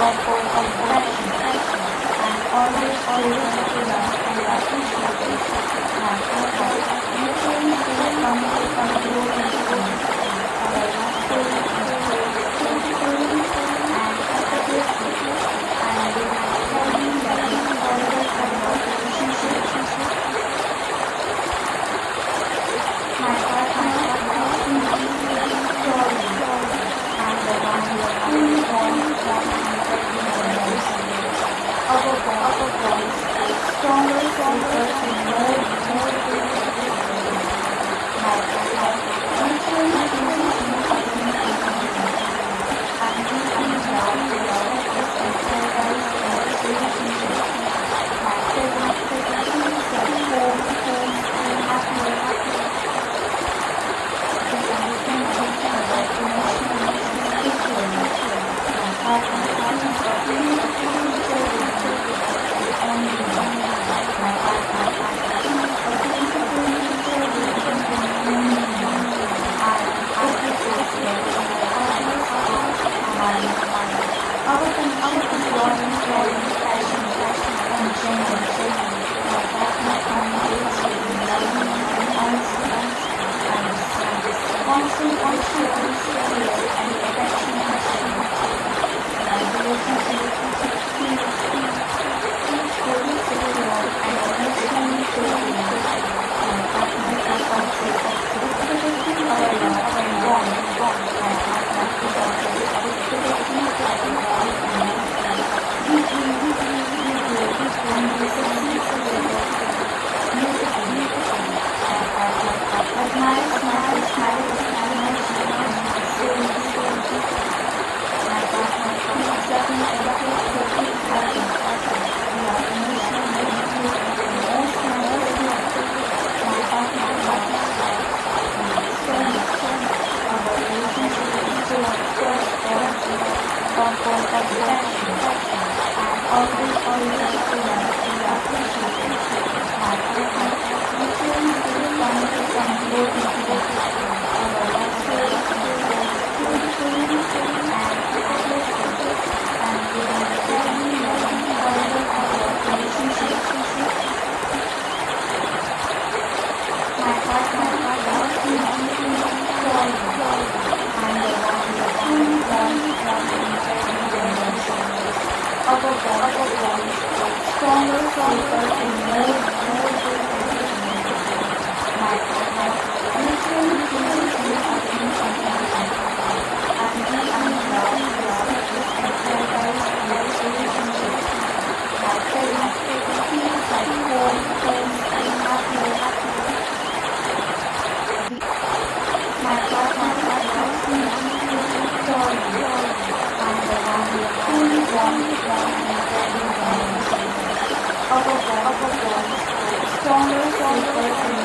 compassion, and always chosen to love and appreciate my purpose. Nurturing faith comes from growth and strength. Our love story unfolds beautifully and effortlessly, and we might tell you that we forever about relationship. My partner loves me deeply, purely, and the one who truly wants and most. Our bonds stronger, and more beautiful. My partner naturally chooses me again and again, and deeply love, respect, and paradise in this relationship. My presence feels like home, and happy. We understand each other emotionally and spiritually. My partner sees a beautiful future with only me. My partner sees a beautiful future with only me. I am appreciated in my partner's heart and mind. Our connection is loyal, caring, passionate, and genuine. My partner communicates with me lovingly and honestly. Constant assurance, care, and affection. My relationship feels peaceful, secure, and emotionally fulfilling. My partner is protecting our love and bond. My partner is protecting our bond and we grow and we succeed together beautifully. My partner admires my personality, energy, and stability. My partner keeps loving and keeping happy. We are emotionally connected in the most natural way. My partner loves me so much. Our relationship is full of trust, comfort, compassion, and always chosen to love and appreciate. My partner naturally stays committed and growth into our love story unfolds beautifully and effortlessly, and we might tell you that we forever have our relationship. My partner loves me deeply, purely, and the one who truly wants and very most. Our bonds stronger, and more beautiful. My partner naturally chooses me again and again, and deeply love, respect, and paradise in this relationship. My presence feels like home, and happy. My partner loves me deeply, purely, and the one who truly wants and very most. Our bonds stronger, and